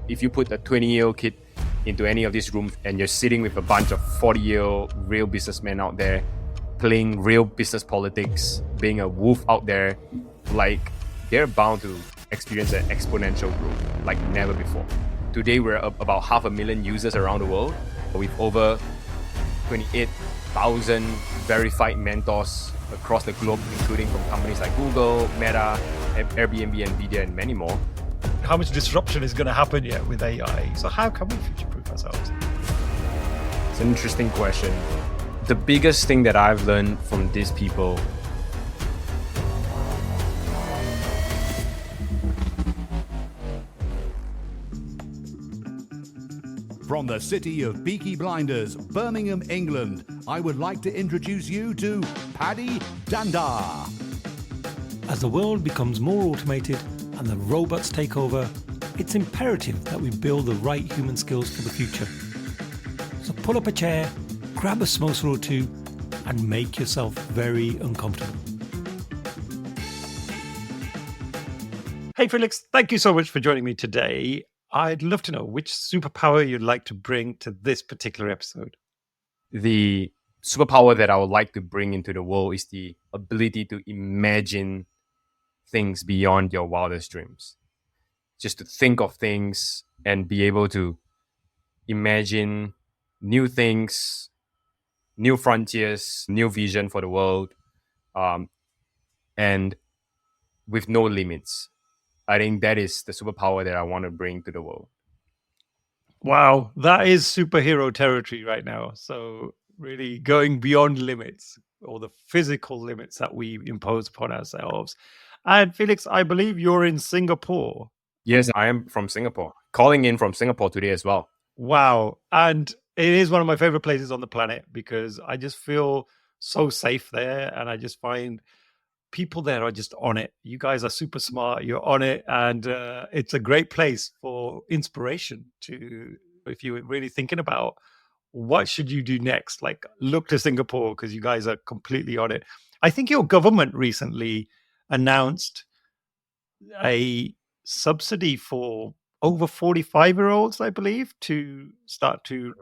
If you put a 20-year-old kid into any of these rooms and you're sitting with a bunch of 40-year-old real businessmen out there playing real business politics, being a wolf out there, like they're bound to experience an exponential growth like never before. Today, we're about 500,000 users around the world with over 28,000 verified mentors across the globe, including from companies like Google, Meta, Airbnb, Nvidia, and many more. How much disruption is going to happen yet with AI? So how can we future-proof ourselves? It's an interesting question. The biggest thing that I've learned from these people From the city of Peaky Blinders, Birmingham, England, I would like to introduce you to Paddy Danda. As the world becomes more automated and the robots take over, it's imperative that we build the right human skills for the future. So pull up a chair, grab a samosa or two, and make yourself very uncomfortable. Hey, Felix, thank you so much for joining me today. I'd love to know which superpower you'd like to bring to this particular episode. The superpower that I would like to bring into the world is the ability to imagine things beyond your wildest dreams. Just to think of things and be able to imagine new things, new frontiers, new vision for the world, and with no limits. I think that is the superpower that I want to bring to the world. Wow, that is superhero territory right now. So really going beyond limits or the physical limits that we impose upon ourselves. And Felix, I believe you're in Singapore. Yes, I am from Singapore. Calling in from Singapore today as well. Wow. And it is one of my favorite places on the planet because I just feel so safe there. And I just find people there are just on it. You guys are super smart. You're on it. And it's a great place for inspiration to, if you're really thinking about what should you do next, like look to Singapore because you guys are completely on it. I think your government recently announced a subsidy for over 45-year-olds, I believe, to start to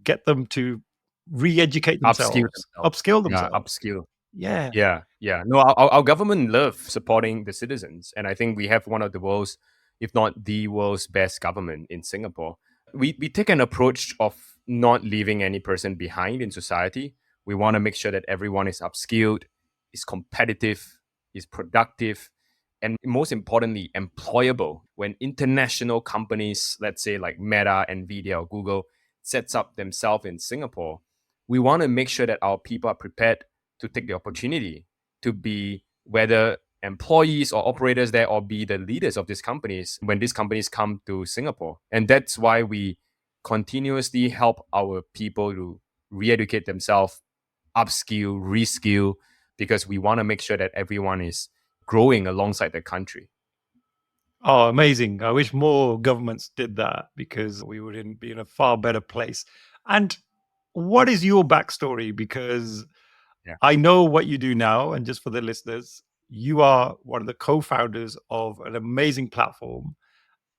get them to re-educate themselves, upskill themselves. Yeah, upskill. Yeah. No, our government loves supporting the citizens. And I think we have one of the world's, if not the world's best government in Singapore. We take an approach of not leaving any person behind in society. We want to make sure that everyone is upskilled, is competitive, is productive, and most importantly, employable. When international companies, let's say like Meta, Nvidia, or Google, sets up themselves in Singapore, we want to make sure that our people are prepared to take the opportunity to be whether employees or operators there or be the leaders of these companies when these companies come to Singapore. And that's why we continuously help our people to re-educate themselves, upskill, reskill, because we want to make sure that everyone is growing alongside the country. Oh, amazing. I wish more governments did that because we would be in a far better place. And what is your backstory? Because I know what you do now, and just for the listeners, you are one of the co-founders of an amazing platform,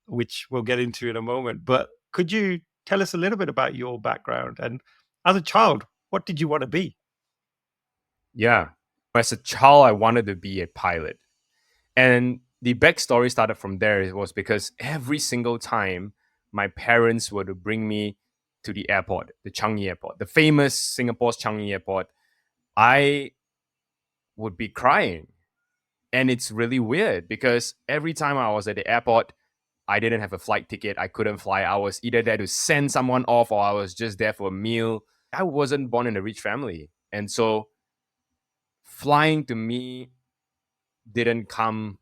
which we'll get into in a moment. But could you tell us a little bit about your background? And as a child, what did you want to be? Yeah. As a child, I wanted to be a pilot. And the backstory started from there. It was because every single time my parents were to bring me to the airport, the Changi Airport, the famous Singapore's Changi Airport, I would be crying. And it's really weird because every time I was at the airport, I didn't have a flight ticket. I couldn't fly. I was either there to send someone off or I was just there for a meal. I wasn't born in a rich family. And so flying to me didn't come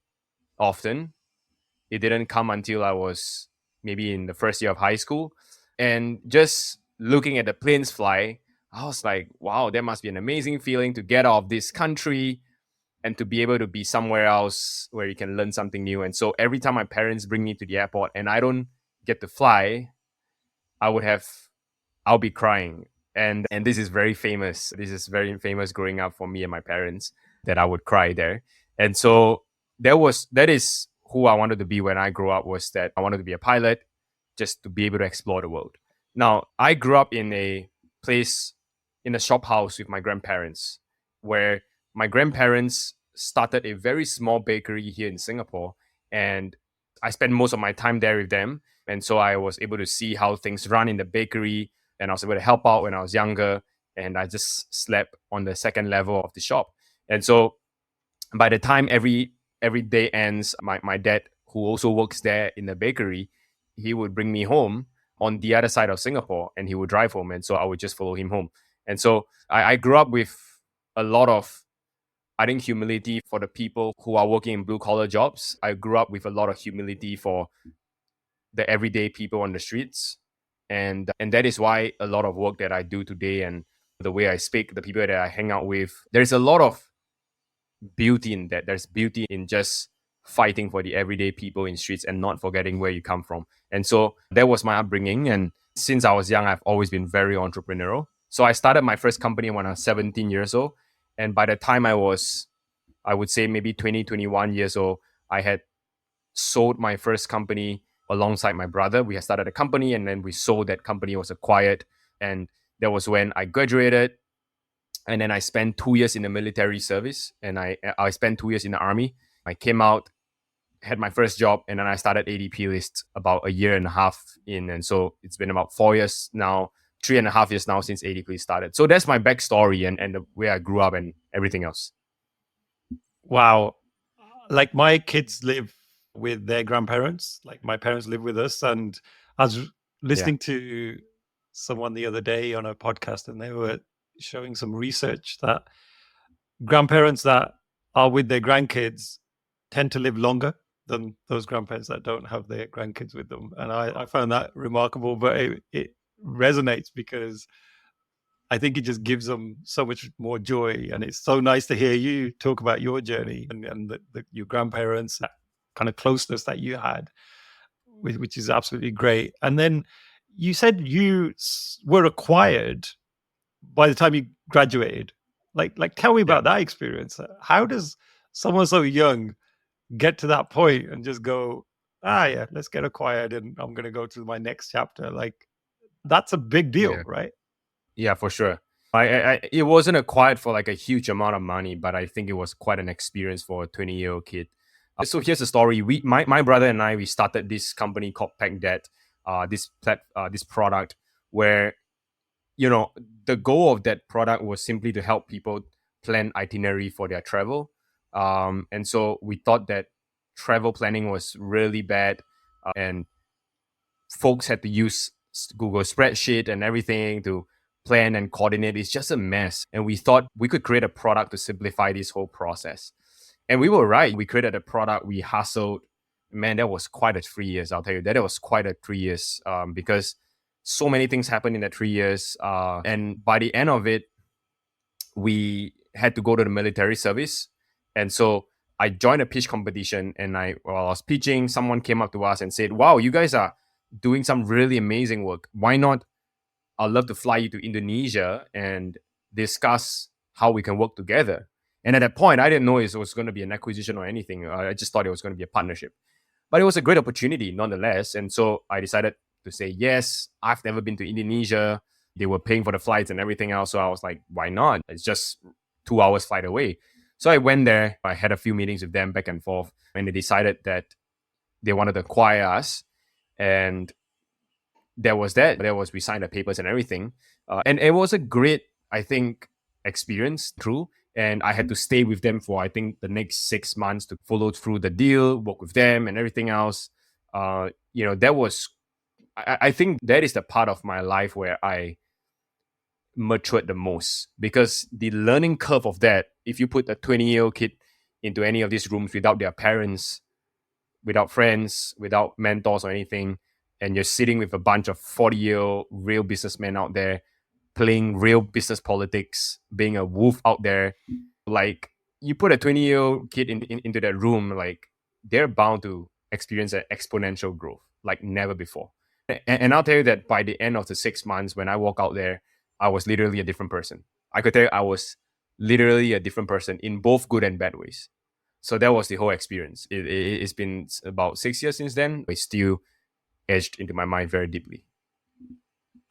often. It didn't come until I was maybe in the first year of high school. And just looking at the planes fly, I was like, wow, that must be an amazing feeling to get out of this country and to be able to be somewhere else where you can learn something new. And so every time my parents bring me to the airport and I don't get to fly, I'll be crying. And this is very famous. This is very famous growing up for me and my parents that I would cry there. And so that is who I wanted to be when I grew up was that I wanted to be a pilot, just to be able to explore the world. Now, I grew up in a place, in a shop house with my grandparents, where my grandparents started a very small bakery here in Singapore. And I spent most of my time there with them. And so I was able to see how things run in the bakery. And I was able to help out when I was younger. And I just slept on the second level of the shop. And so by the time every day ends, my dad, who also works there in the bakery, he would bring me home on the other side of Singapore, and he would drive home. And so I would just follow him home. And so I grew up with a lot of, I think, humility for the people who are working in blue collar jobs. I grew up with a lot of humility for the everyday people on the streets. And that is why a lot of work that I do today and the way I speak, the people that I hang out with, there's a lot of beauty in that. There's beauty in just fighting for the everyday people in streets and not forgetting where you come from. And so that was my upbringing. And since I was young, I've always been very entrepreneurial. So I started my first company when I was 17 years old. And by the time I was, I would say maybe 20, 21 years old, I had sold my first company alongside my brother. We had started a company, and then we sold that company, was acquired. And that was when I graduated. And then I spent 2 years in the military service, and I spent 2 years in the army. I came out, had my first job, and then I started ADPList about a year and a half in. And so it's been about 4 years now, 3.5 years now since ADPList started. So that's my backstory and the way I grew up and everything else. Wow. Like, my kids live with their grandparents. Like, my parents live with us. And I was listening to someone the other day on a podcast, and they were showing some research that grandparents that are with their grandkids tend to live longer than those grandparents that don't have their grandkids with them. And I found that remarkable, but it resonates because I think it just gives them so much more joy. And it's so nice to hear you talk about your journey and your grandparents, that kind of closeness that you had, which is absolutely great. And then you said you were acquired by the time you graduated. Like tell me about that experience. How does someone so young get to that point and just go, let's get acquired and I'm going to go to my next chapter? Like, that's a big deal, right? Yeah, for sure. It wasn't acquired for like a huge amount of money, but I think it was quite an experience for a 20-year-old kid. So here's the story. My brother and I, we started this company called PackDad, this product where, you know, the goal of that product was simply to help people plan itinerary for their travel. And so we thought that travel planning was really bad, and folks had to use Google spreadsheet and everything to plan and coordinate. It's just a mess. And we thought we could create a product to simplify this whole process. And we were right. We created a product. We hustled. Man, that was quite a 3 years. I'll tell you, that was quite a 3 years because so many things happened in that 3 years. And by the end of it, we had to go to the military service. And so I joined a pitch competition, and while I was pitching, someone came up to us and said, wow, you guys are doing some really amazing work. Why not? I'd love to fly you to Indonesia and discuss how we can work together. And at that point, I didn't know it was going to be an acquisition or anything. I just thought it was going to be a partnership. But it was a great opportunity nonetheless. And so I decided to say, yes, I've never been to Indonesia. They were paying for the flights and everything else. So I was like, why not? It's just 2 hours flight away. So I went there. I had a few meetings with them back and forth. And they decided that they wanted to acquire us. And there was that. We signed the papers and everything. And it was a great, I think, experience through. And I had to stay with them for, I think, the next 6 months to follow through the deal, work with them and everything else. That was, I think that is the part of my life where I matured the most, because the learning curve of that, if you put a 20-year-old kid into any of these rooms without their parents, without friends, without mentors or anything, and you're sitting with a bunch of 40-year-old real businessmen out there playing real business politics, being a wolf out there, like, you put a 20-year-old kid into that room, like, they're bound to experience an exponential growth like never before. And I'll tell you that by the end of the 6 months, when I walk out there, I was literally a different person. I could tell you I was literally a different person in both good and bad ways. So that was the whole experience. It's been about 6 years since then. It's still etched into my mind very deeply.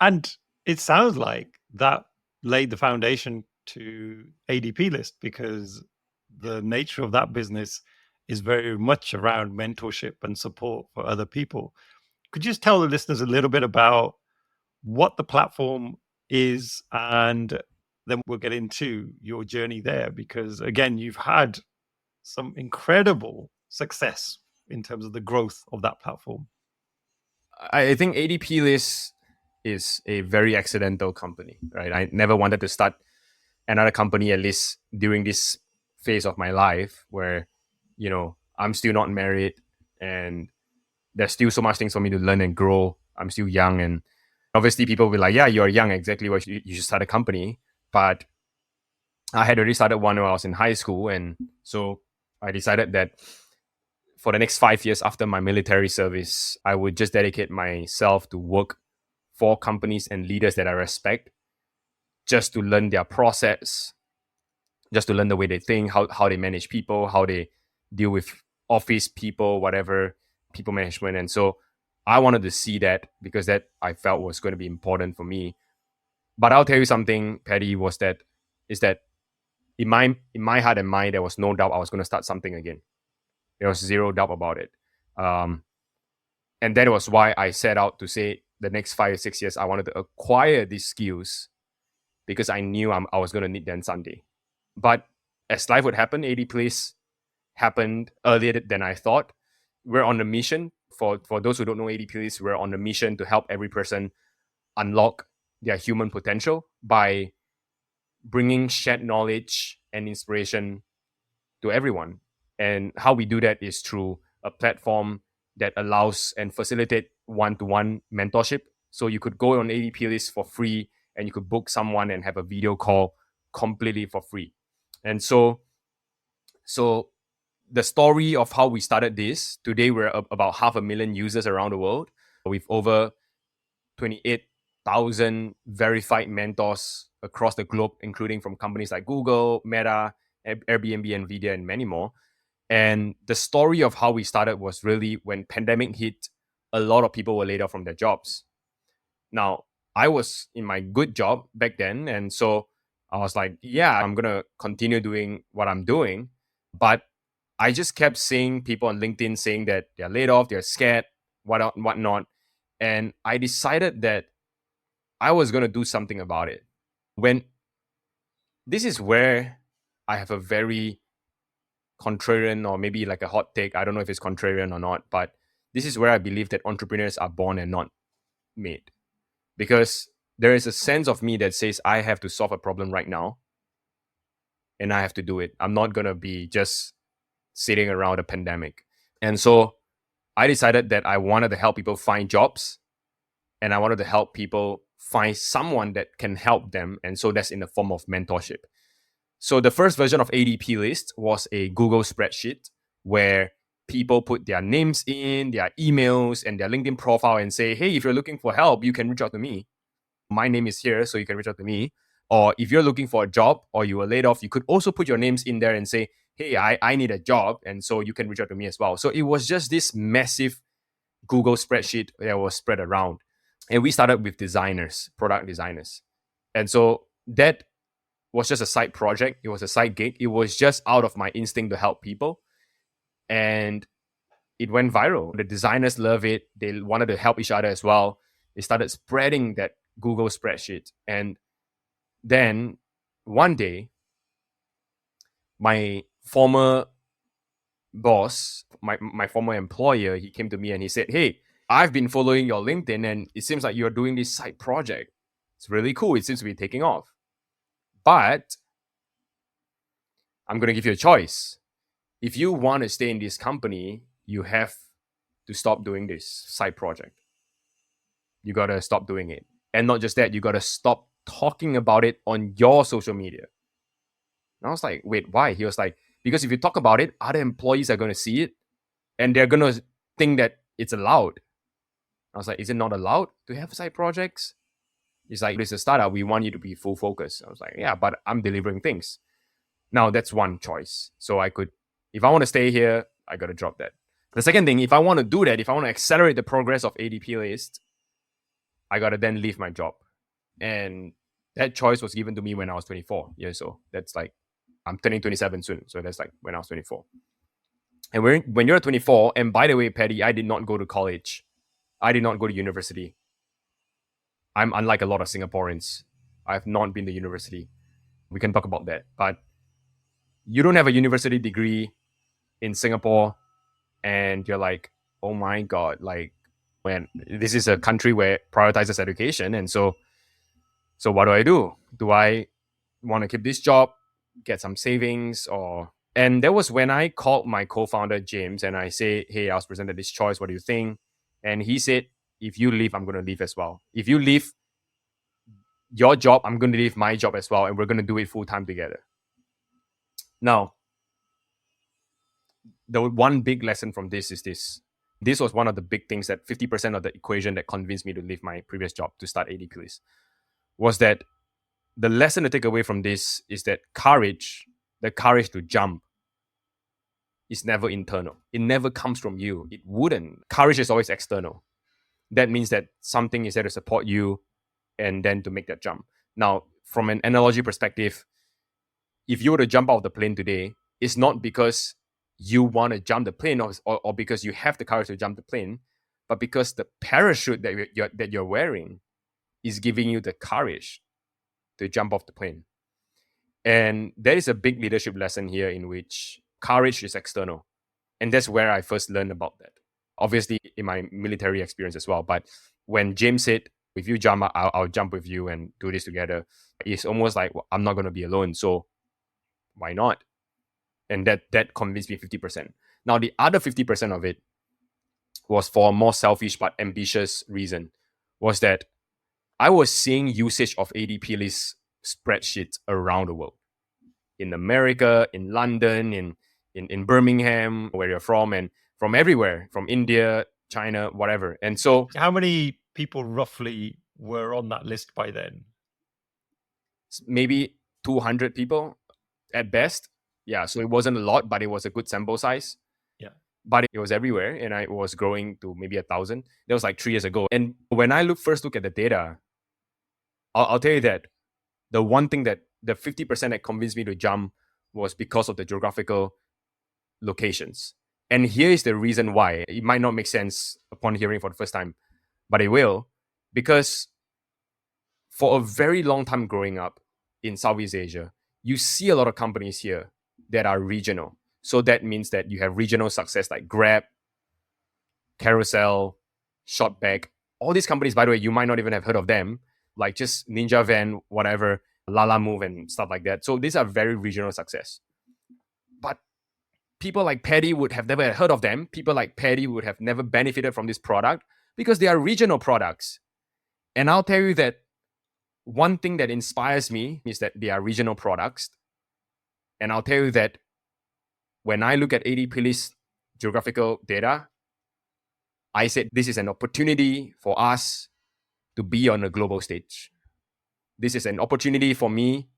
And it sounds like that laid the foundation to ADP List, because the nature of that business is very much around mentorship and support for other people. Could you just tell the listeners a little bit about what the platform is, and then we'll get into your journey there? Because again, you've had some incredible success in terms of the growth of that platform. I think ADPList is a very accidental company, right? I never wanted to start another company, at least during this phase of my life where, I'm still not married and there's still so much things for me to learn and grow. I'm still young, and obviously people will be like, yeah, you're young, exactly why you should start a company. But I had already started one when I was in high school, and so I decided that for the next 5 years after my military service, I would just dedicate myself to work for companies and leaders that I respect, just to learn their process, just to learn the way they think, how they manage people, how they deal with office people, whatever, people management. And so I wanted to see that, because that I felt was going to be important for me. But I'll tell you something, Paddy, is that in my heart and mind, there was no doubt I was going to start something again. There was zero doubt about it. And that was why I set out to say the next 5 or 6 years, I wanted to acquire these skills, because I knew I was going to need them someday. But as life would happen, ADPList happened earlier than I thought. We're on a mission. For those who don't know ADPList, we're on a mission to help every person unlock their human potential by bringing shared knowledge and inspiration to everyone. And how we do that is through a platform that allows and facilitate one-to-one mentorship. So you could go on ADPList for free, and you could book someone and have a video call completely for free. And so the story of how we started this, today we're about 500,000 users around the world, with over 28,000 verified mentors across the globe, including from companies like Google, Meta, Airbnb, Nvidia, and many more. And the story of how we started was really when pandemic hit, a lot of people were laid off from their jobs. Now, I was in my good job back then, and so I was like, yeah, I'm going to continue doing what I'm doing. But I just kept seeing people on LinkedIn saying that they're laid off, they're scared, whatnot. And I decided that I was going to do something about it. This is where I have a very contrarian, or maybe like a hot take. I don't know if it's contrarian or not, but this is where I believe that entrepreneurs are born and not made. Because there is a sense of me that says I have to solve a problem right now, and I have to do it. I'm not going to be just sitting around a pandemic. And so I decided that I wanted to help people find jobs, and I wanted to help people find someone that can help them. And so that's in the form of mentorship. So the first version of ADPList was a Google spreadsheet where people put their names in, their emails, and their LinkedIn profile and say, hey, if you're looking for help, you can reach out to me. My name is here, so you can reach out to me. Or if you're looking for a job or you were laid off, you could also put your names in there and say, hey, I need a job. And so you can reach out to me as well. So it was just this massive Google spreadsheet that was spread around. And we started with designers, product designers. And so that was just a side project. It was a side gig. It was just out of my instinct to help people. And it went viral. The designers love it. They wanted to help each other as well. They started spreading that Google spreadsheet. And then one day, my former boss, my former employer, he came to me and he said, hey, I've been following your LinkedIn and it seems like you're doing this side project. It's really cool. It seems to be taking off. But I'm going to give you a choice. If you want to stay in this company, you have to stop doing this side project. You got to stop doing it. And not just that, you got to stop talking about it on your social media. And I was like, wait, why? He was like, because if you talk about it, other employees are going to see it and they're going to think that it's allowed. I was like, is it not allowed to have side projects? He's like, this is a startup. We want you to be full focus. I was like, yeah, but I'm delivering things. Now that's one choice. So I could If I want to stay here, I got to drop that. The second thing, if I want to do that, if I want to accelerate the progress of ADP List, I got to then leave my job. And that choice was given to me when I was 24 years old. That's like, I'm turning 27 soon. So that's like when I was 24. And when you're 24, and by the way, Paddy, I did not go to college. I did not go to university. I'm unlike a lot of Singaporeans. I have not been to university. We can talk about that. But you don't have a university degree in Singapore, and you're like, oh my God, like, when this is a country where prioritizes education. And so what do? Do I want to keep this job, get some savings, or... And that was when I called my co-founder, James, and I say, hey, I was presented this choice. What do you think? And he said, if you leave, I'm going to leave as well. If you leave your job, I'm going to leave my job as well. And we're going to do it full time together. Now, the one big lesson from this is this. This was one of the big things that 50% of the equation that convinced me to leave my previous job to start ADPList, was that the lesson to take away from this is that courage, the courage to jump, is never internal. It never comes from you. It wouldn't. Courage is always external. That means that something is there to support you and then to make that jump. Now, from an analogy perspective, if you were to jump out of the plane today, it's not because you want to jump the plane or because you have the courage to jump the plane, but because the parachute that you're wearing is giving you the courage to jump off the plane. And there is a big leadership lesson here in which courage is external. And that's where I first learned about that. Obviously, in my military experience as well. But when James said, if you jump, I'll jump with you and do this together, it's almost like, well, I'm not going to be alone. So why not? And that convinced me 50%. Now, the other 50% of it was for a more selfish but ambitious reason, was that I was seeing usage of ADP List spreadsheets around the world. In America, in London, in Birmingham, where you're from, and from everywhere, from India, China, whatever. And so... How many people roughly were on that list by then? Maybe 200 people at best. Yeah, so it wasn't a lot, but it was a good sample size. Yeah. But it was everywhere, and I was growing to maybe 1,000. That was like 3 years ago. And when I first look at the data, I'll tell you that the one thing that the 50% that convinced me to jump was because of the geographical locations. And here is the reason why. It might not make sense upon hearing for the first time, but it will. Because for a very long time growing up in Southeast Asia, you see a lot of companies here that are regional. So that means that you have regional success like Grab, Carousel, Shortbag. All these companies, by the way, you might not even have heard of them, like just Ninja Van, whatever, Lala Move and stuff like that. So these are very regional success. But people like Paddy would have never heard of them. People like Paddy would have never benefited from this product because they are regional products. And I'll tell you that one thing that inspires me is that they are regional products. And I'll tell you that when I look at ADPList geographical data, I said this is an opportunity for us to be on a global stage. This is an opportunity for me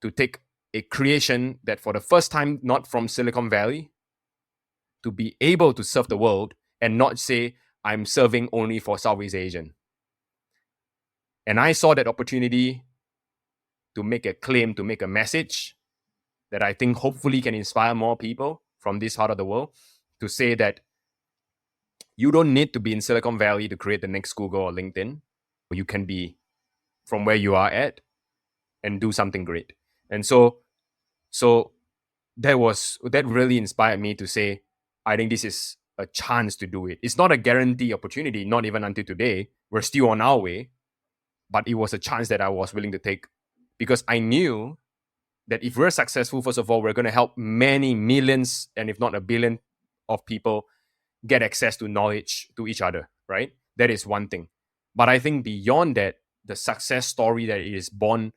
to take a creation that for the first time, not from Silicon Valley, to be able to serve the world and not say, I'm serving only for Southeast Asian. And I saw that opportunity to make a claim, to make a message that I think hopefully can inspire more people from this part of the world to say that you don't need to be in Silicon Valley to create the next Google or LinkedIn. You can be from where you are at and do something great. And so that really inspired me to say, I think this is a chance to do it. It's not a guarantee opportunity, not even until today. We're still on our way. But it was a chance that I was willing to take because I knew that if we're successful, first of all, we're going to help many millions, and if not a billion of people get access to knowledge to each other, right? That is one thing. But I think beyond that, the success story that is born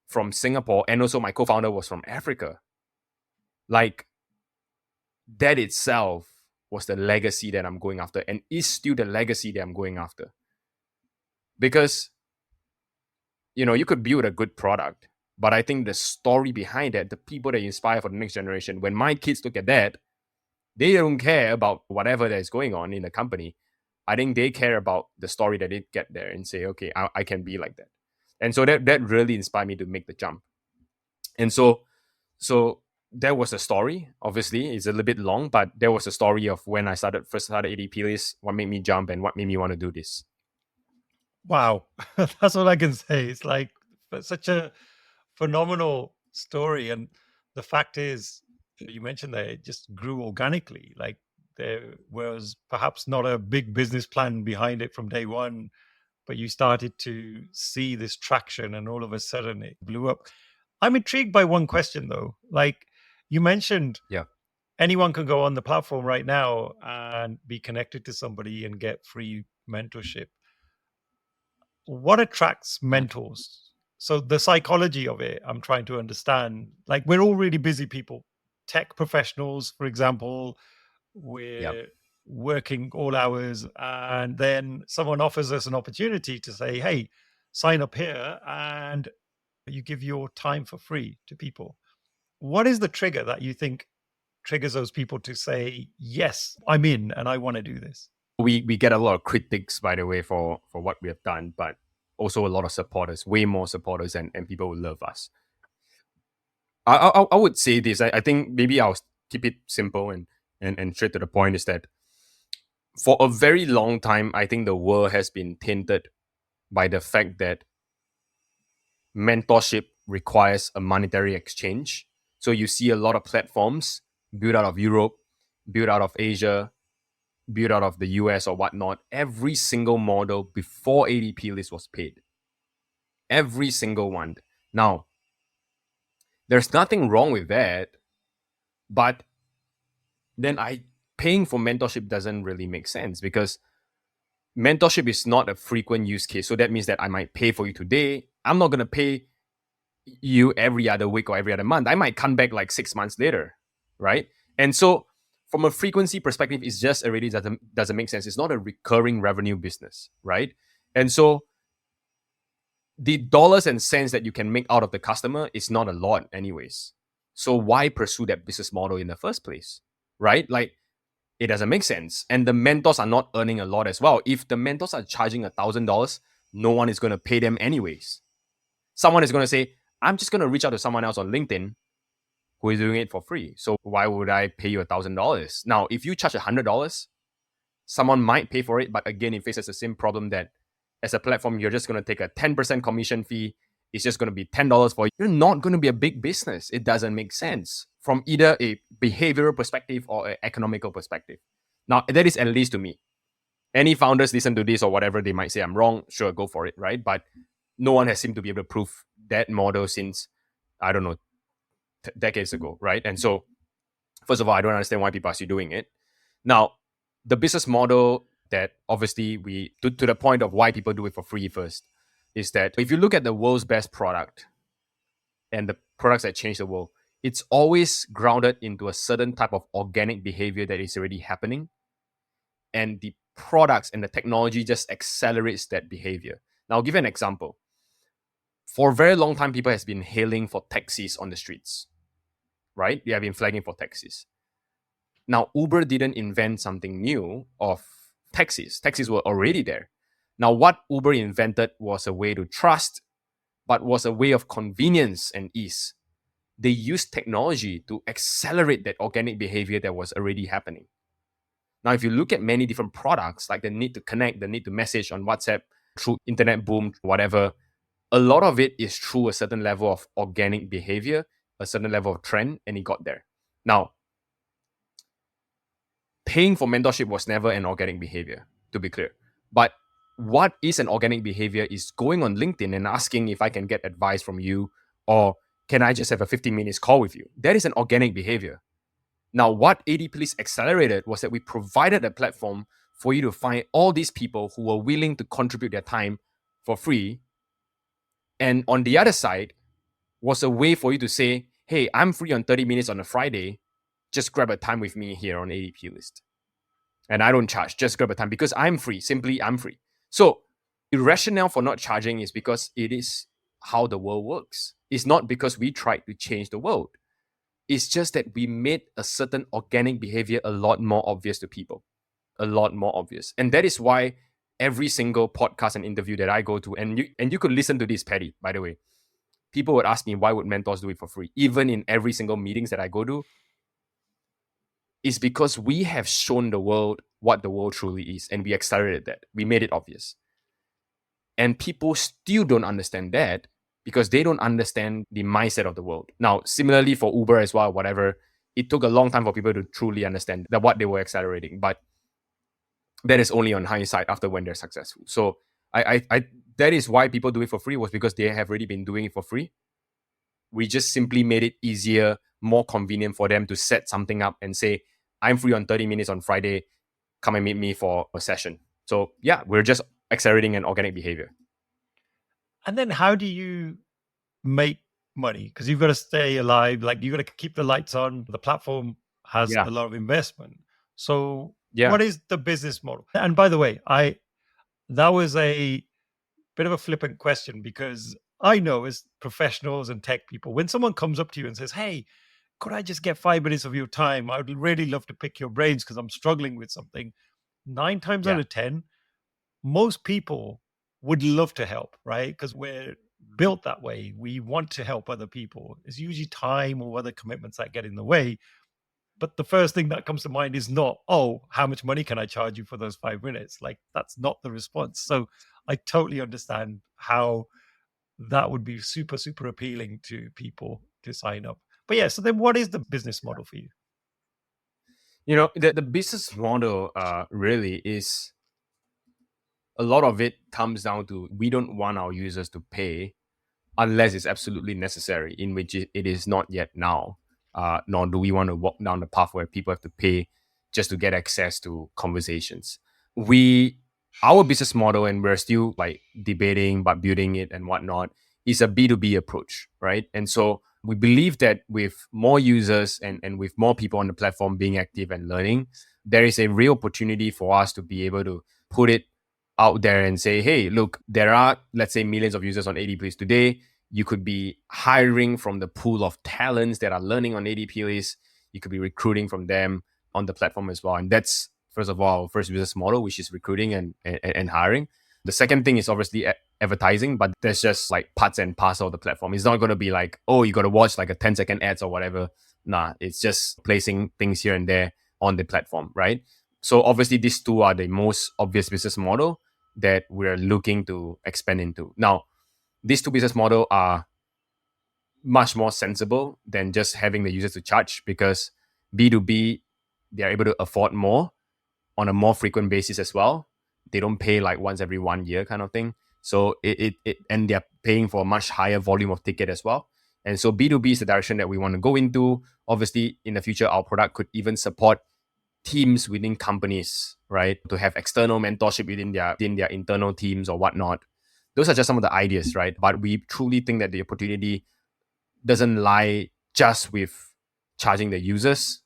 from Singapore, and also my co-founder was from Africa, like that itself was the legacy that I'm going after and is still the legacy that I'm going after. Because, you could build a good product, But I think the story behind that, the people that inspire for the next generation, when my kids look at that, they don't care about whatever that is going on in the company. I think they care about the story that they get there and say, okay, I can be like that. And so that really inspired me to make the jump. And so that was a story. Obviously, it's a little bit long, but there was a story of when I first started ADPList, what made me jump and what made me want to do this. Wow. That's all I can say. It's like such a phenomenal story. And the fact is, you mentioned that it just grew organically. Like there was perhaps not a big business plan behind it from day one, but you started to see this traction and all of a sudden it blew up. I'm intrigued by one question though. Like you mentioned, anyone can go on the platform right now and be connected to somebody and get free mentorship. What attracts mentors? So the psychology of it, I'm trying to understand. Like we're all really busy people, tech professionals, for example, we're working all hours, and then someone offers us an opportunity to say, hey, sign up here and you give your time for free to people. What is the trigger that you think triggers those people to say, yes, I'm in and I want to do this? We get a lot of critics, by the way, for what we have done, but also a lot of supporters, way more supporters, and people who love us. I would say this. I think maybe I'll keep it simple and straight to the point, is that for a very long time, I think the world has been tainted by the fact that mentorship requires a monetary exchange. So you see a lot of platforms built out of Europe, built out of Asia, built out of the US or whatnot. Every single model before ADPList was paid. Every single one. Now, there's nothing wrong with that, but then paying for mentorship doesn't really make sense, because mentorship is not a frequent use case. So that means that I might pay for you today. I'm not going to pay you every other week or every other month. I might come back like 6 months later, right? And so from a frequency perspective, it's just already doesn't make sense. It's not a recurring revenue business, right? And so the dollars and cents that you can make out of the customer is not a lot anyways. So why pursue that business model in the first place, right? Like, it doesn't make sense. And the mentors are not earning a lot as well. If the mentors are charging $1,000, no one is going to pay them anyways. Someone is going to say, I'm just going to reach out to someone else on LinkedIn who is doing it for free. So why would I pay you $1,000? Now, if you charge $100, someone might pay for it. But again, it faces the same problem that as a platform, you're just going to take a 10% commission fee. It's just going to be $10 for you. You're not going to be a big business. It doesn't make sense from either a behavioral perspective or an economical perspective. Now, that is at least to me. Any founders listen to this or whatever, they might say I'm wrong. Sure, go for it, right? But no one has seemed to be able to prove that model since, I don't know, decades ago, right? And so, first of all, I don't understand why people are still doing it. Now, the business model that obviously we, to the point of why people do it for free first, is that if you look at the world's best product and the products that change the world, it's always grounded into a certain type of organic behavior that is already happening. And the products and the technology just accelerates that behavior. Now, I'll give you an example. For a very long time, people have been hailing for taxis on the streets, right? They have been flagging for taxis. Now, Uber didn't invent something new of taxis. Taxis were already there. Now, what Uber invented was a way to trust, but was a way of convenience and ease. They used technology to accelerate that organic behavior that was already happening. Now, if you look at many different products, like the need to connect, the need to message on WhatsApp, through internet boom, whatever, a lot of it is through a certain level of organic behavior, a certain level of trend, and it got there. Now, paying for mentorship was never an organic behavior, to be clear. But what is an organic behavior is going on LinkedIn and asking if I can get advice from you, or can I just have a 15 minutes call with you? That is an organic behavior. Now, what ADPList accelerated was that we provided a platform for you to find all these people who were willing to contribute their time for free. And on the other side was a way for you to say, hey, I'm free on 30 minutes on a Friday. Just grab a time with me here on ADPList. And I don't charge, just grab a time because I'm free. Simply, I'm free. So the rationale for not charging is because it is how the world works. is not because we tried to change the world. It's just that we made a certain organic behavior a lot more obvious to people, a lot more obvious. And that is why every single podcast and interview that I go to, and you could listen to this, Paddy, by the way, people would ask me, why would mentors do it for free? Even in every single meetings that I go to, is because we have shown the world what the world truly is, and we accelerated that. We made it obvious. And people still don't understand that because they don't understand the mindset of the world. Now, similarly for Uber as well, whatever, it took a long time for people to truly understand that what they were accelerating. But that is only on hindsight after when they're successful. So I that is why people do it for free, was because they have already been doing it for free. We just simply made it easier, more convenient for them to set something up and say, I'm free on 30 minutes on Friday. Come and meet me for a session. So yeah, we're just accelerating an organic behavior. And then how do you make money? Because you've got to stay alive. Like, you've got to keep the lights on. The platform has a lot of investment. So what is the business model? And by the way, that was a bit of a flippant question, because I know as professionals and tech people, when someone comes up to you and says, hey, could I just get 5 minutes of your time? I would really love to pick your brains because I'm struggling with something. 9 times out of 10, most people would love to help, right? Because we're built that way. We want to help other people. It's usually time or other commitments that get in the way. But the first thing that comes to mind is not, oh, how much money can I charge you for those 5 minutes? Like, that's not the response. So I totally understand how that would be super, super appealing to people to sign up. But yeah, so then what is the business model for you? You know, the business model really is, a lot of it comes down to, we don't want our users to pay unless it's absolutely necessary, in which it is not yet now. Nor do we want to walk down the path where people have to pay just to get access to conversations. Our business model, and we're still like debating but building it and whatnot, is a B2B approach, right? And so we believe that with more users and with more people on the platform being active and learning, there is a real opportunity for us to be able to put it out there and say, hey, look, there are, let's say, millions of users on ADPList today. You could be hiring from the pool of talents that are learning on ADPList. You could be recruiting from them on the platform as well. And that's, first of all, our first business model, which is recruiting and hiring. The second thing is obviously advertising, but that's just like parts and parcel of the platform. It's not going to be like, oh, you got to watch like a 10-second ads or whatever. Nah, it's just placing things here and there on the platform, right? So obviously these two are the most obvious business model that we're looking to expand into. Now, these two business models are much more sensible than just having the users to charge, because B2B, they're able to afford more on a more frequent basis as well. They don't pay like once every 1 year kind of thing. So and they're paying for a much higher volume of ticket as well. And so B2B is the direction that we want to go into. Obviously, in the future, our product could even support teams within companies, right? To have external mentorship within their internal teams or whatnot. Those are just some of the ideas, right? But we truly think that the opportunity doesn't lie just with charging the users.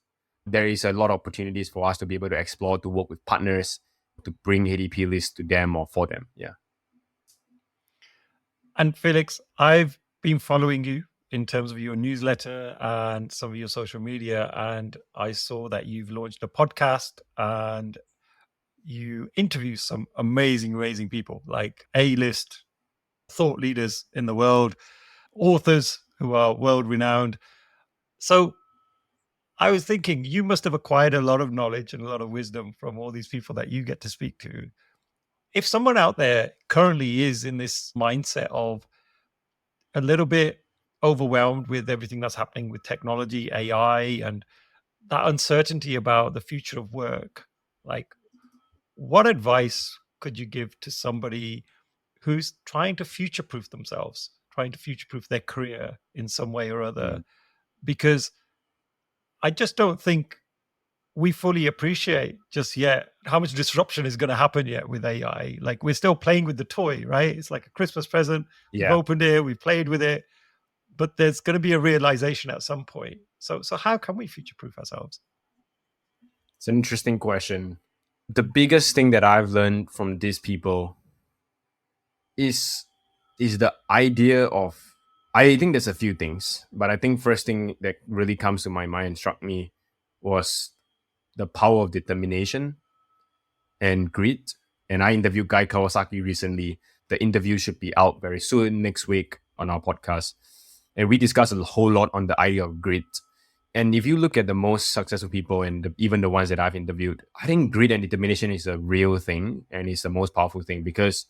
There is a lot of opportunities for us to be able to explore, to work with partners, to bring ADPList to them or for them. Yeah. And Felix, I've been following you in terms of your newsletter and some of your social media, and I saw that you've launched a podcast and you interview some amazing people, like A-list thought leaders in the world, authors who are world-renowned. So I was thinking, you must have acquired a lot of knowledge and a lot of wisdom from all these people that you get to speak to. If someone out there currently is in this mindset of a little bit overwhelmed with everything that's happening with technology, AI, and that uncertainty about the future of work, like, what advice could you give to somebody who's trying to future-proof themselves, trying to future-proof their career in some way or other? Because I just don't think we fully appreciate just yet how much disruption is going to happen yet with AI. Like, we're still playing with the toy, right? It's like a Christmas present. We've opened it, we've played with it, but there's going to be a realization at some point. So how can we future-proof ourselves? It's an interesting question. The biggest thing that I've learned from these people is the idea of I think there's a few things, but I think first thing that really comes to my mind and struck me was the power of determination and grit. And I interviewed Guy Kawasaki recently. The interview should be out very soon, next week on our podcast. And we discussed a whole lot on the idea of grit. And if you look at the most successful people and even the ones that I've interviewed, I think grit and determination is a real thing and it's the most powerful thing, because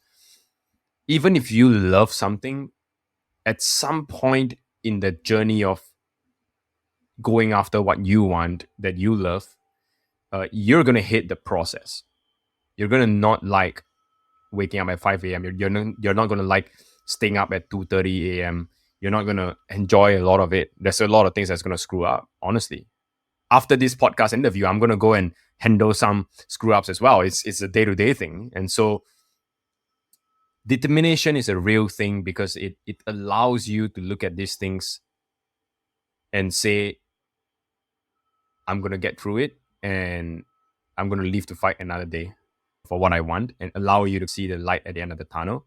even if you love something, at some point in the journey of going after what you want, that you love, you're going to hate the process. You're going to not like waking up at 5 a.m. You're not going to like staying up at 2:30 a.m. You're not going to enjoy a lot of it. There's a lot of things that's going to screw up, honestly. After this podcast interview, I'm going to go and handle some screw ups as well. It's a day-to-day thing. And so determination is a real thing because it allows you to look at these things and say, I'm going to get through it and I'm going to live to fight another day for what I want, and allow you to see the light at the end of the tunnel.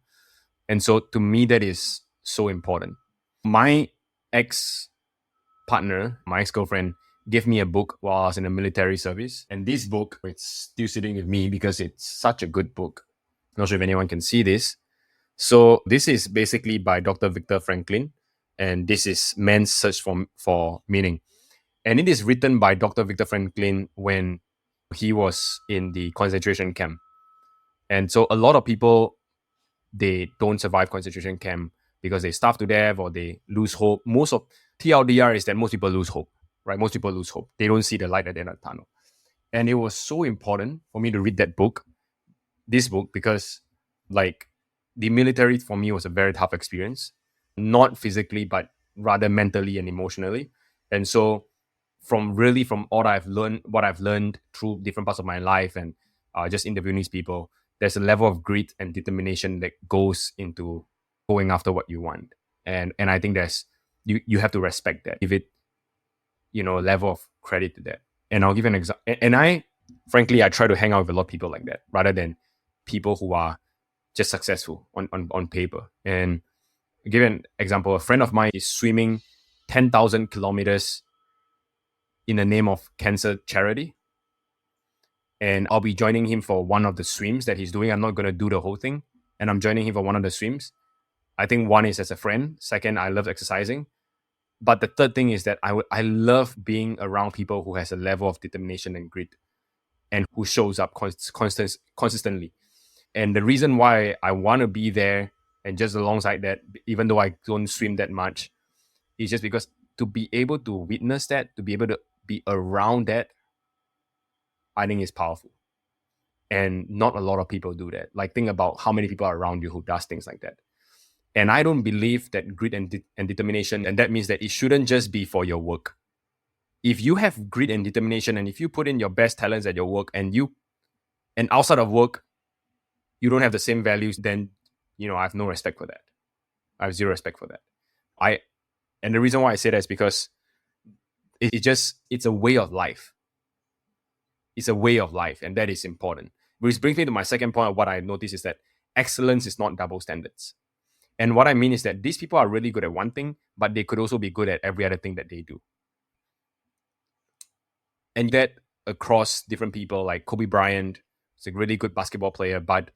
And so to me, that is so important. My ex-partner, my ex-girlfriend, gave me a book while I was in the military service. And this book, it's still sitting with me because it's such a good book. Not sure if anyone can see this. So this is basically by Dr. Viktor Franklin, and this is Man's Search for Meaning. And it is written by Dr. Viktor Franklin when he was in the concentration camp. And so a lot of people, they don't survive concentration camp because they starve to death or they lose hope. Most of TLDR is that most people lose hope, right? Most people lose hope. They don't see the light at the end of the tunnel. And it was so important for me to read this book, because like the military for me was a very tough experience, not physically, but rather mentally and emotionally. And so from what I've learned through different parts of my life and just interviewing these people, there's a level of grit and determination that goes into going after what you want. And I think you have to respect that. Give it, a level of credit to that. And I'll give an example. And I try to hang out with a lot of people like that rather than people who are just successful on paper. And I'll give an example. A friend of mine is swimming 10,000 kilometers in the name of cancer charity. And I'll be joining him for one of the swims that he's doing. I'm not going to do the whole thing. And I'm joining him for one of the swims. I think one is as a friend. Second, I love exercising. But the third thing is that I love being around people who has a level of determination and grit and who shows up consistently. And the reason why I want to be there and just alongside that, even though I don't swim that much, is just because to be able to witness that, to be able to be around that, I think is powerful. And not a lot of people do that. Like, think about how many people are around you who does things like that. And I don't believe that grit and determination, and that means that it shouldn't just be for your work. If you have grit and determination, and if you put in your best talents at your work, and outside of work, you don't have the same values, then, I have no respect for that. I have zero respect for that. And the reason why I say that is because it's a way of life. It's a way of life, and that is important. Which brings me to my second point of what I noticed is that excellence is not double standards. And what I mean is that these people are really good at one thing, but they could also be good at every other thing that they do. And that across different people, like Kobe Bryant is a really good basketball player, but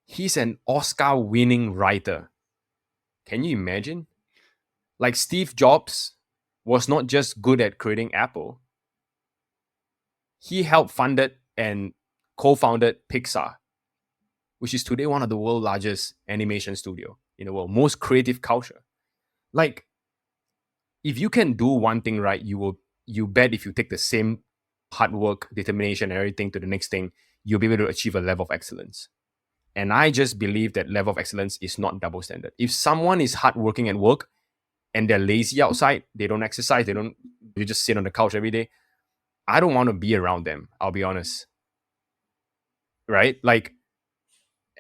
he's an Oscar-winning writer. Can you imagine? Like, Steve Jobs was not just good at creating Apple. He helped funded and co-founded Pixar, which is today one of the world's largest animation studio in the world, most creative culture. Like, if you can do one thing right, you bet if you take the same hard work, determination, and everything to the next thing, you'll be able to achieve a level of excellence. And I just believe that level of excellence is not double standard. If someone is hardworking at work and they're lazy outside, they don't exercise, they just sit on the couch every day, I don't want to be around them, I'll be honest. Right? Like,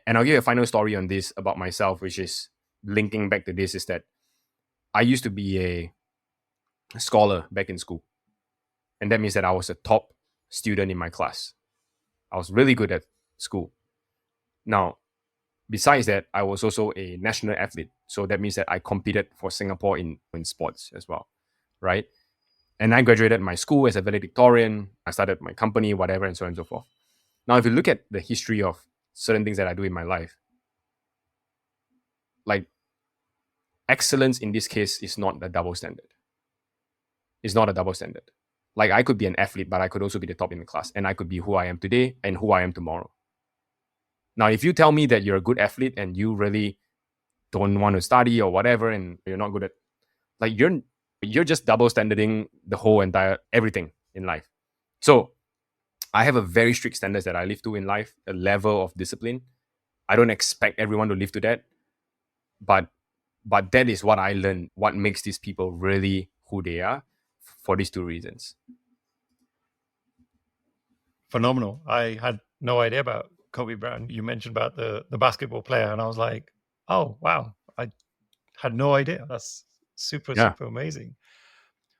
and I'll give you a final story on this about myself, which is linking back to this, is that I used to be a scholar back in school. And that means that I was a top student in my class. I was really good at school. Now, besides that, I was also a national athlete. So that means that I competed for Singapore in sports as well, right? And I graduated my school as a valedictorian. I started my company, whatever, and so on and so forth. Now, if you look at the history of certain things that I do in my life, like excellence in this case is not a double standard. It's not a double standard. Like I could be an athlete, but I could also be the top in the class, and I could be who I am today and who I am tomorrow. Now, if you tell me that you're a good athlete and you really don't want to study or whatever, and you're not good at, like you're just double standarding the whole entire everything in life. So I have a very strict standards that I live to in life, a level of discipline. I don't expect everyone to live to that, but that is what I learned. What makes these people really who they are, for these two reasons. Phenomenal. I had no idea about Kobe Bryant. You mentioned about the basketball player, and I was like, oh wow, I had no idea. That's super amazing.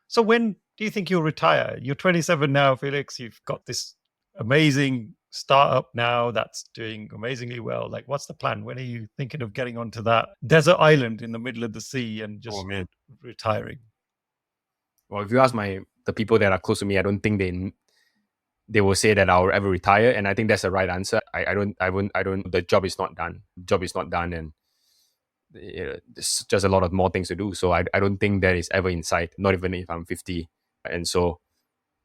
So when do you think you'll retire? You're 27 now, Felix. You've got this amazing startup now that's doing amazingly well. Like, what's the plan? When are you thinking of getting onto that desert island in the middle of the sea and just retiring? Well, if you ask the people that are close to me, I don't think they will say that I'll ever retire, and I think that's the right answer. I don't. The job is not done. Job is not done, and there's just a lot of more things to do. So I don't think that is ever in sight. Not even if I'm 50, and so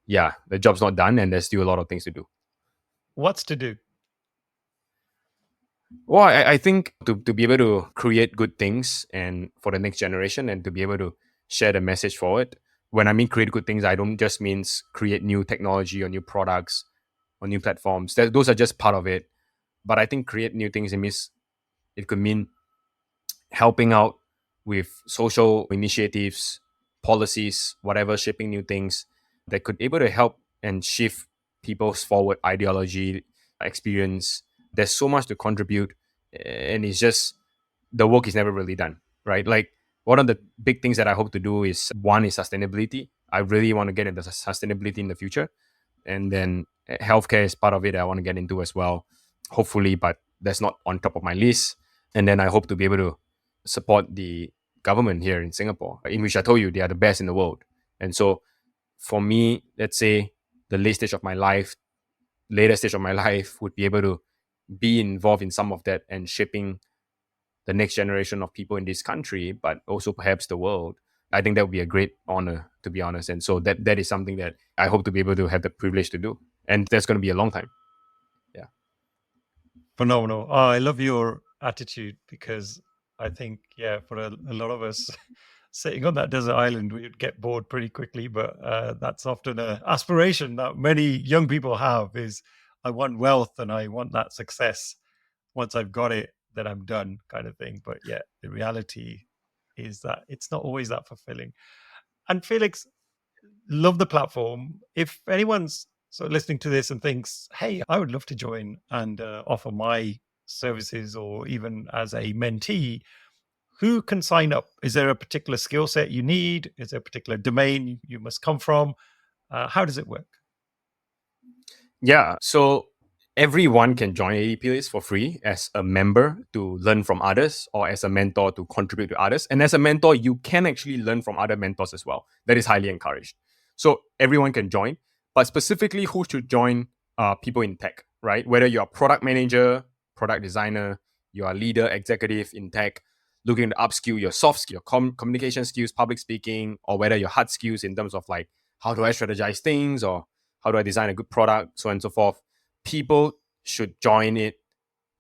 yeah, the job's not done, and there's still a lot of things to do. What's to do? Well, I think to be able to create good things and for the next generation, and to be able to share the message forward. When I mean create good things, I don't just mean create new technology or new products or new platforms. Those are just part of it. But I think create new things, it could mean helping out with social initiatives, policies, whatever, shaping new things that could able to help and shift people's forward ideology, experience. There's so much to contribute, and it's just the work is never really done, right? Like one of the big things that I hope to do is one is sustainability. I really want to get into sustainability in the future, and then healthcare is part of it. I want to get into as well, hopefully, but that's not on top of my list. And then I hope to be able to support the government here in Singapore, in which I told you they are the best in the world. And so for me, let's say the later stage of my life would be able to be involved in some of that and shaping the next generation of people in this country, but also perhaps the world. I think that would be a great honor, to be honest. And so that is something that I hope to be able to have the privilege to do. And that's going to be a long time. Yeah. Phenomenal. Oh, I love your attitude, because I think, for a lot of us sitting on that desert island, we would get bored pretty quickly. But that's often an aspiration that many young people have, is I want wealth and I want that success. Once I've got it, then I'm done, kind of thing. But the reality is that it's not always that fulfilling. And Felix, love the platform. If anyone's sort of listening to this and thinks, hey, I would love to join and offer my services, or even as a mentee, who can sign up? Is there a particular skill set you need? Is there a particular domain you must come from? How does it work? Yeah, so everyone can join ADPList for free as a member to learn from others, or as a mentor to contribute to others. And as a mentor, you can actually learn from other mentors as well. That is highly encouraged. So everyone can join, but specifically who should join people in tech, right? Whether you're a product manager, product designer, you're a leader, executive in tech, looking to upskill your soft skill, communication skills, public speaking, or whether your hard skills in terms of like, how do I strategize things, or how do I design a good product, so on and so forth. People should join it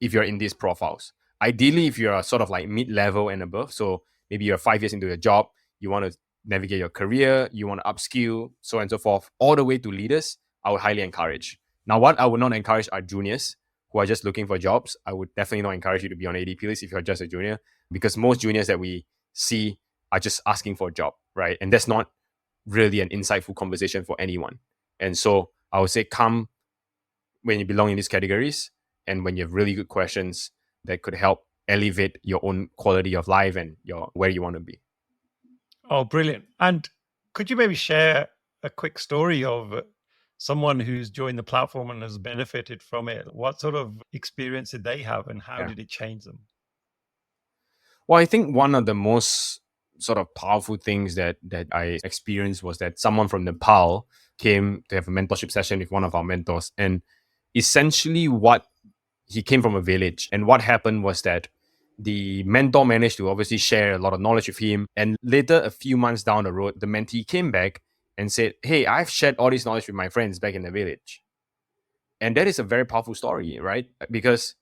if you're in these profiles. Ideally, if you're sort of like mid-level and above, so maybe you're 5 years into your job, you want to navigate your career, you want to upskill, so on and so forth, all the way to leaders, I would highly encourage. Now, what I would not encourage are juniors who are just looking for jobs. I would definitely not encourage you to be on ADPList if you're just a junior, because most juniors that we see are just asking for a job, right? And that's not really an insightful conversation for anyone. And so I would say come when you belong in these categories, and when you have really good questions that could help elevate your own quality of life and where you want to be. Oh, brilliant. And could you maybe share a quick story of someone who's joined the platform and has benefited from it? What sort of experience did they have, and how did it change them? Well, I think one of the most sort of powerful things that I experienced was that someone from Nepal came to have a mentorship session with one of our mentors. And essentially what he came from a village. And what happened was that the mentor managed to obviously share a lot of knowledge with him. And later, a few months down the road, the mentee came back and said, "Hey, I've shared all this knowledge with my friends back in the village." And that is a very powerful story, right? Because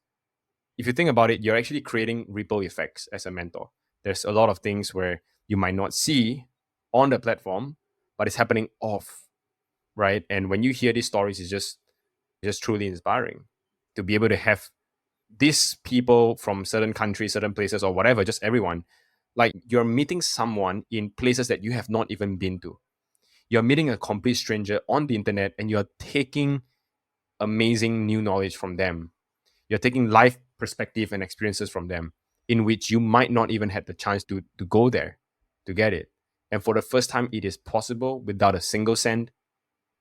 if you think about it, you're actually creating ripple effects as a mentor. There's a lot of things where you might not see on the platform, but it's happening off, right? And when you hear these stories, it's just truly inspiring to be able to have these people from certain countries, certain places, or whatever, just everyone. Like, you're meeting someone in places that you have not even been to. You're meeting a complete stranger on the internet, and you're taking amazing new knowledge from them. You're taking life perspective and experiences from them, in which you might not even have the chance to go there to get it. And for the first time, it is possible without a single cent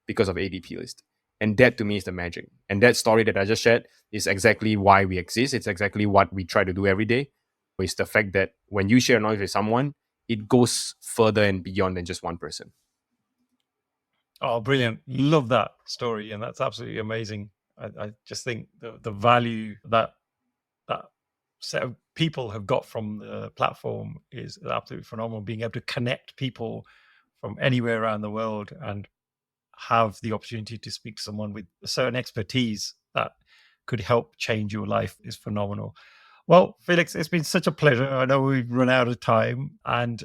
because of ADPList. And that, to me, is the magic. And that story that I just shared is exactly why we exist. It's exactly what we try to do every day. It's the fact that when you share knowledge with someone, it goes further and beyond than just one person. Oh, brilliant. Love that story. And that's absolutely amazing. I just think the value that set of people have got from the platform is absolutely phenomenal. Being able to connect people from anywhere around the world and have the opportunity to speak to someone with a certain expertise that could help change your life is phenomenal. Well, Felix, it's been such a pleasure. I know we've run out of time. And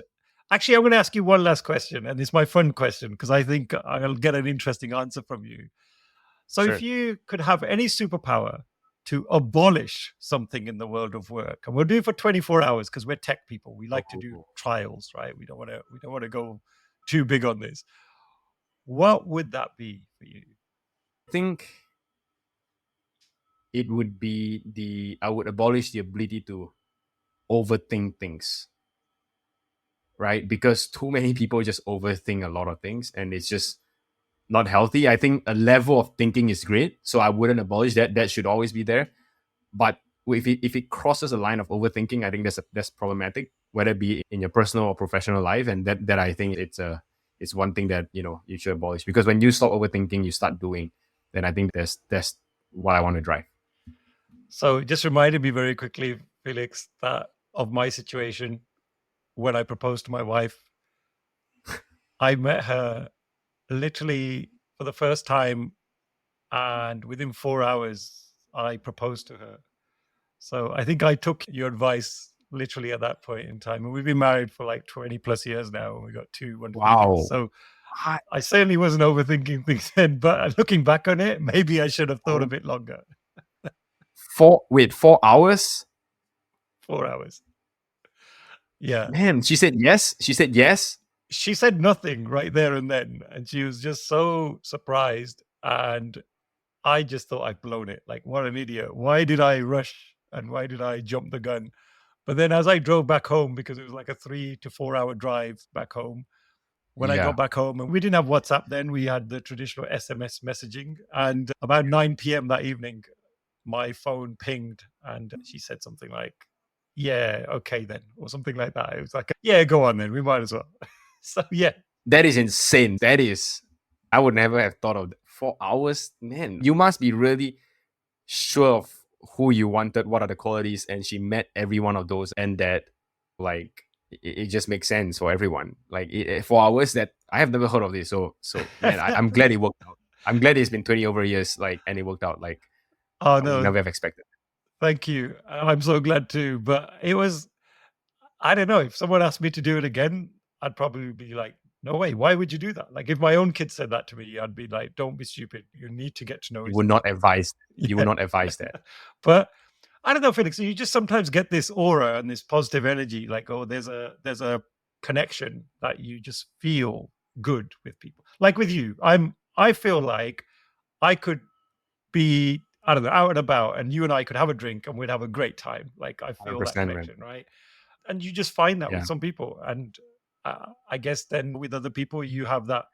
actually, I'm going to ask you one last question. And it's my fun question because I think I'll get an interesting answer from you. So Sure. if you could have any superpower to abolish something in the world of work, and we'll do it for 24 hours because we're tech people. We like to do trials, right? We don't want to go too big on this. What would that be for you? I think it would be I would abolish the ability to overthink things, right? Because too many people just overthink a lot of things, and it's just not healthy. I think a level of thinking is great, so I wouldn't abolish that. That should always be there. But if it crosses a line of overthinking, I think that's problematic, whether it be in your personal or professional life. And that I think it's one thing that you should abolish, because when you stop overthinking, you start doing. Then I think that's what I want to drive. So it just reminded me very quickly, Felix, that of my situation when I proposed to my wife. I met her literally for the first time, and within 4 hours, I proposed to her. So I think I took your advice literally at that point in time. And we've been married for like 20 plus years now, and we got 2 wonderful kids. So I certainly wasn't overthinking things then, but looking back on it, maybe I should have thought a bit longer. 4 hours? 4 hours. Yeah. Man, she said yes? She said yes? She said nothing right there and then. And she was just so surprised. And I just thought I'd blown it. Like, what an idiot. Why did I rush? And why did I jump the gun? But then as I drove back home, because it was like a 3 to 4 hour drive back home, when I got back home, and we didn't have WhatsApp then, we had the traditional SMS messaging. And about 9 p.m. that evening, my phone pinged and she said something like, "Yeah, okay then," or something like that. It was like, "Yeah, go on then, we might as well." So yeah. That is insane. I would never have thought of that. 4 hours? Man, you must be really sure of who you wanted, what are the qualities, and she met every one of those, and that, like, it just makes sense for everyone. Like, 4 hours, that I have never heard of this. So man, I'm glad it worked out. I'm glad it's been 20 over years, like, and it worked out. Like, oh I no, would never have expected. Thank you. I'm so glad too. But it was, I don't know, if someone asked me to do it again, I'd probably be like, no way, why would you do that? Like, if my own kids said that to me, I'd be like, don't be stupid. You need to get to know. You would not advise. You would not advise that. But I don't know, Felix. You just sometimes get this aura and this positive energy, like, oh, there's a connection that you just feel good with people. Like with you, I feel like I could be, I don't know, out and about, and you and I could have a drink and we'd have a great time. Like, I feel that connection, right? And you just find that with some people. And I guess then with other people, you have that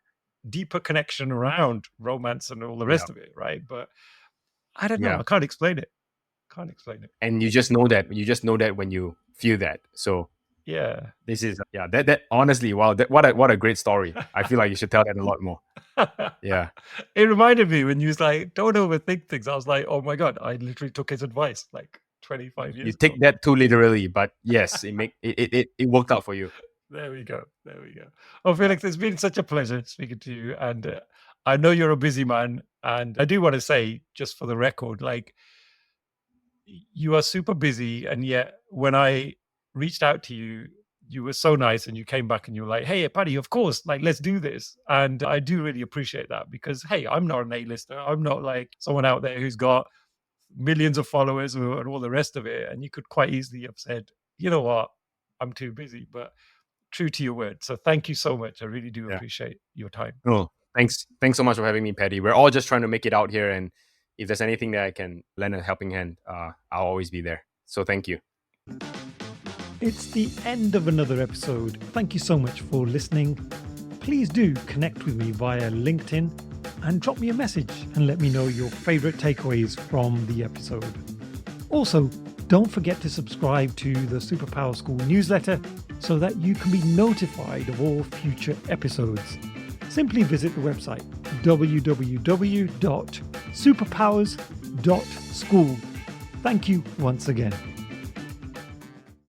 deeper connection around romance and all the rest of it, right? But I don't know. I can't explain it. And you just know that when you feel that. So Yeah. this is that honestly, wow, what a great story. I feel like you should tell that a lot more. Yeah. It reminded me when you was like, don't overthink things. I was like, oh my God, I literally took his advice like 25 years You ago. take that too literally, but yes, it worked out for you. There we go. Oh, Felix, it's been such a pleasure speaking to you. And I know you're a busy man. And I do want to say, just for the record, like, you are super busy. And yet, when I reached out to you, you were so nice and you came back and you were like, hey, Paddy, of course, like, let's do this. And I do really appreciate that because, hey, I'm not an A-lister. I'm not like someone out there who's got millions of followers and all the rest of it. And you could quite easily have said, you know what, I'm too busy. But true to your word. So thank you so much. I really do appreciate your time. Oh, thanks so much for having me, Paddy. We're all just trying to make it out here, and if there's anything that I can lend a helping hand, I'll always be there. So thank you. It's the end of another episode. Thank you so much for listening. Please do connect with me via LinkedIn and drop me a message and let me know your favorite takeaways from the episode. Also, don't forget to subscribe to the Superpower School newsletter so that you can be notified of all future episodes. Simply visit the website www.superpowers.school. Thank you once again.